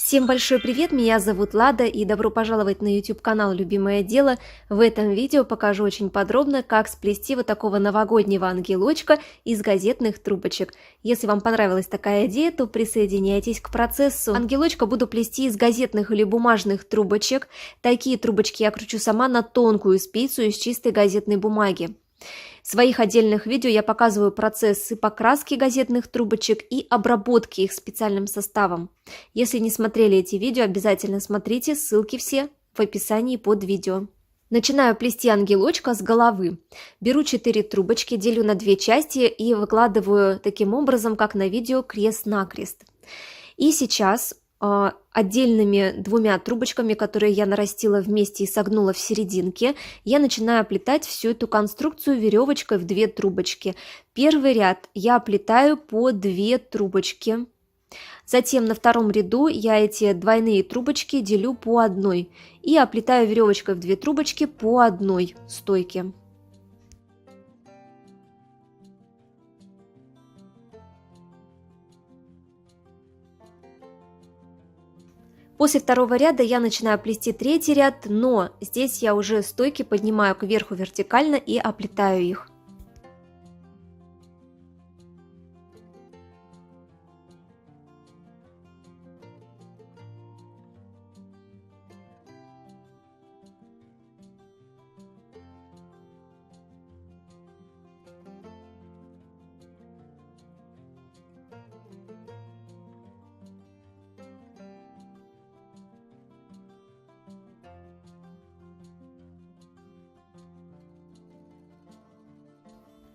Всем большой привет, меня зовут Лада и добро пожаловать на YouTube канал Любимое дело. В этом видео покажу очень подробно, как сплести вот такого новогоднего ангелочка из газетных трубочек. Если вам понравилась такая идея, то присоединяйтесь к процессу. Ангелочка буду плести из газетных или бумажных трубочек. Такие трубочки я кручу сама на тонкую спицу из чистой газетной бумаги. В своих отдельных видео я показываю процессы покраски газетных трубочек и обработки их специальным составом. Если не смотрели эти видео, обязательно смотрите, ссылки все в описании под видео. Начинаю плести ангелочка с головы. Беру 4 трубочки, делю на 2 части и выкладываю таким образом, как на видео, крест-накрест. И сейчас отдельными 2 трубочками, которые я нарастила вместе и согнула в серединке, я начинаю оплетать всю эту конструкцию веревочкой в 2 трубочки. Первый ряд я оплетаю по 2 трубочки. Затем на втором ряду я эти двойные трубочки делю по одной и оплетаю веревочкой в 2 трубочки по одной стойке. После второго ряда я начинаю плести 3-й ряд, но здесь я уже стойки поднимаю кверху вертикально и оплетаю их.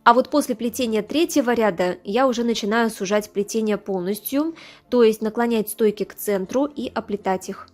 А вот после плетения 3-го ряда я уже начинаю сужать плетение полностью, то есть наклонять стойки к центру и оплетать их.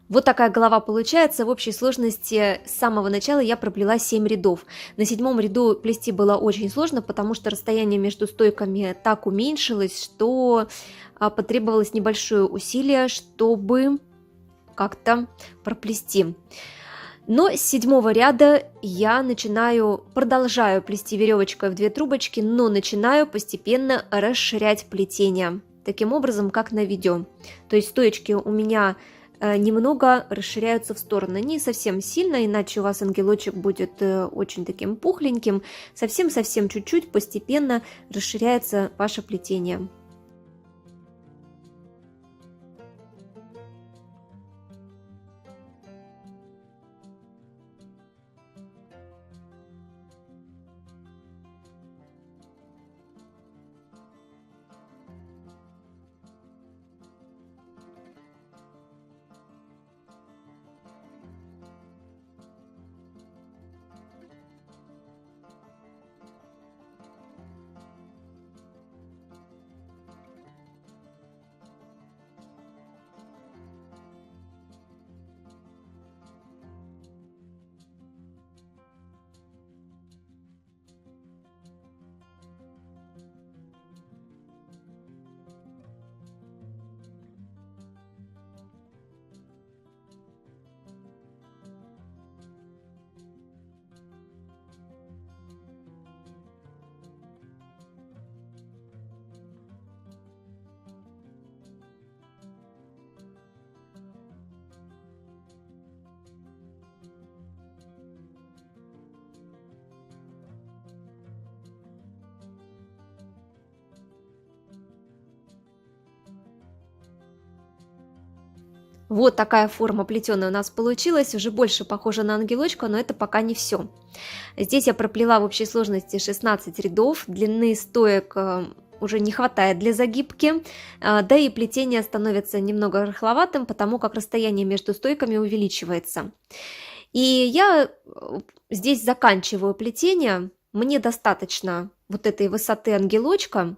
Вот такая голова получается. В общей сложности с самого начала я проплела 7 рядов. На 7-м ряду плести было очень сложно, потому что расстояние между стойками так уменьшилось, что потребовалось небольшое усилие, чтобы как-то проплести. Но с 7-го ряда я продолжаю плести веревочкой в 2 трубочки, но начинаю постепенно расширять плетение. Таким образом, как на видео. То есть стоечки у меня немного расширяются в стороны, не совсем сильно, иначе у вас ангелочек будет очень таким пухленьким. Совсем-совсем чуть-чуть постепенно расширяется ваше плетение. Вот такая форма плетеная у нас получилась, уже больше похожа на ангелочка, но это пока не все. Здесь я проплела в общей сложности 16 рядов, длины стоек уже не хватает для загибки, да и плетение становится немного рыхловатым, потому как расстояние между стойками увеличивается. И я здесь заканчиваю плетение, мне достаточно вот этой высоты ангелочка,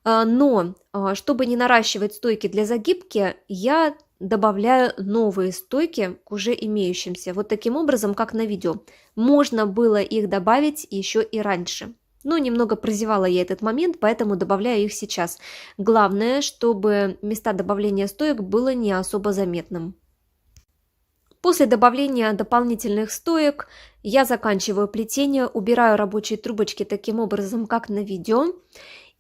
но чтобы не наращивать стойки для загибки, я добавляю новые стойки к уже имеющимся. Вот таким образом, как на видео. Можно было их добавить еще и раньше. Но немного прозевала я этот момент, поэтому добавляю их сейчас. Главное, чтобы места добавления стоек было не особо заметным. После добавления дополнительных стоек я заканчиваю плетение, убираю рабочие трубочки таким образом, как на видео,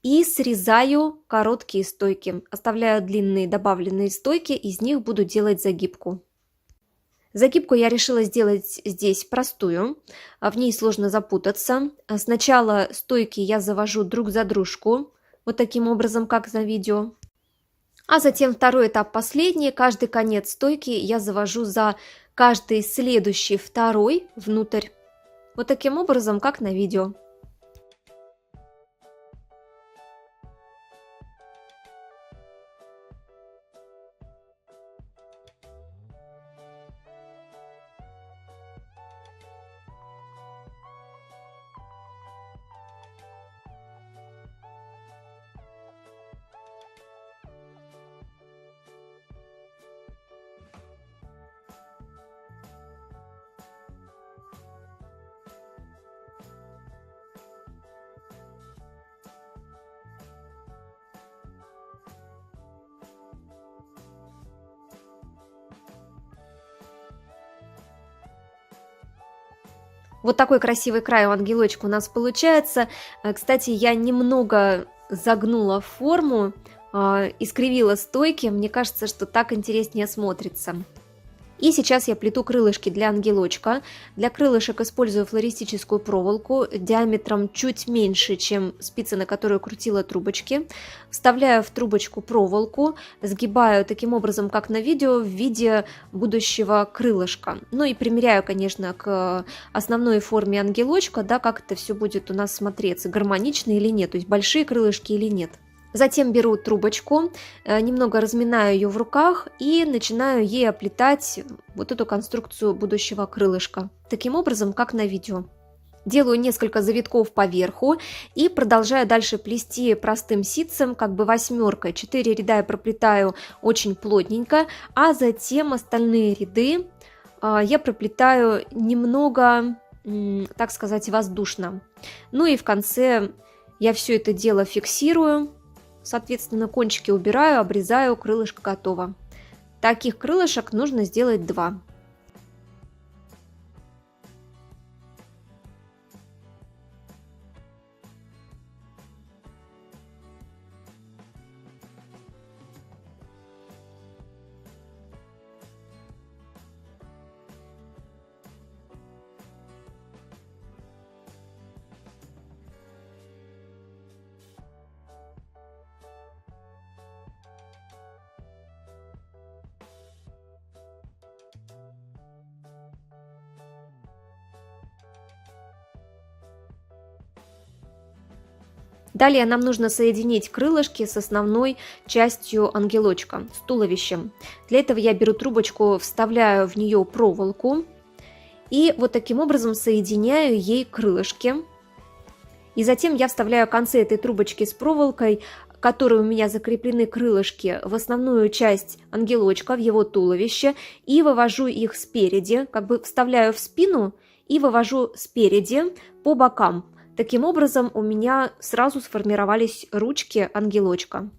и срезаю короткие стойки. Оставляю длинные добавленные стойки, из них буду делать загибку. Загибку я решила сделать здесь простую, в ней сложно запутаться. Сначала стойки я завожу друг за дружку, вот таким образом, как на видео. А затем второй этап последний, каждый конец стойки я завожу за каждый следующий второй внутрь. Вот таким образом, как на видео. Вот такой красивый край у ангелочка у нас получается. Кстати, я немного загнула форму, искривила стойки. Мне кажется, что так интереснее смотрится. И сейчас я плету крылышки для ангелочка. Для крылышек использую флористическую проволоку диаметром чуть меньше, чем спицы, на которую крутила трубочки. Вставляю в трубочку проволоку, сгибаю таким образом, как на видео, в виде будущего крылышка. Ну и примеряю, конечно, к основной форме ангелочка, да, как это все будет у нас смотреться, гармонично или нет, то есть большие крылышки или нет. Затем беру трубочку, немного разминаю ее в руках и начинаю ей оплетать вот эту конструкцию будущего крылышка. Таким образом, как на видео. Делаю несколько завитков по верху и продолжаю дальше плести простым ситцем, как бы восьмеркой. 4 ряда я проплетаю очень плотненько, а затем остальные ряды я проплетаю немного, так сказать, воздушно. Ну и в конце я все это дело фиксирую. Соответственно, кончики убираю, обрезаю, крылышко готово. Таких крылышек нужно сделать 2. Далее нам нужно соединить крылышки с основной частью ангелочка, с туловищем. Для этого я беру трубочку, вставляю в нее проволоку и вот таким образом соединяю ей крылышки. И затем я вставляю концы этой трубочки с проволокой, которой у меня закреплены крылышки, в основную часть ангелочка, в его туловище, и вывожу их спереди, как бы вставляю в спину и вывожу спереди по бокам. Таким образом, у меня сразу сформировались ручки ангелочка.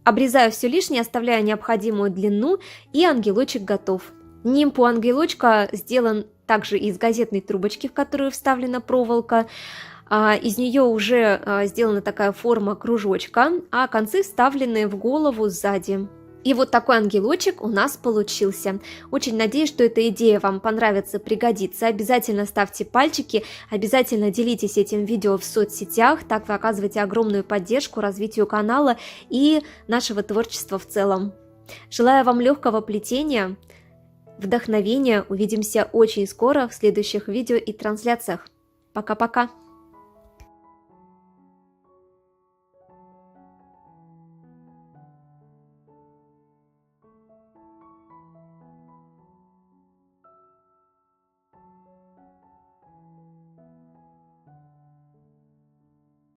Обрезаю все лишнее, оставляю необходимую длину, и ангелочек готов. Нимб у ангелочка сделан также из газетной трубочки, в которую вставлена проволока. Из нее уже сделана такая форма кружочка, а концы вставлены в голову сзади. И вот такой ангелочек у нас получился. Очень надеюсь, что эта идея вам понравится, пригодится. Обязательно ставьте пальчики, обязательно делитесь этим видео в соцсетях, так вы оказываете огромную поддержку развитию канала и нашего творчества в целом. Желаю вам легкого плетения, вдохновения. Увидимся очень скоро в следующих видео и трансляциях. Пока-пока!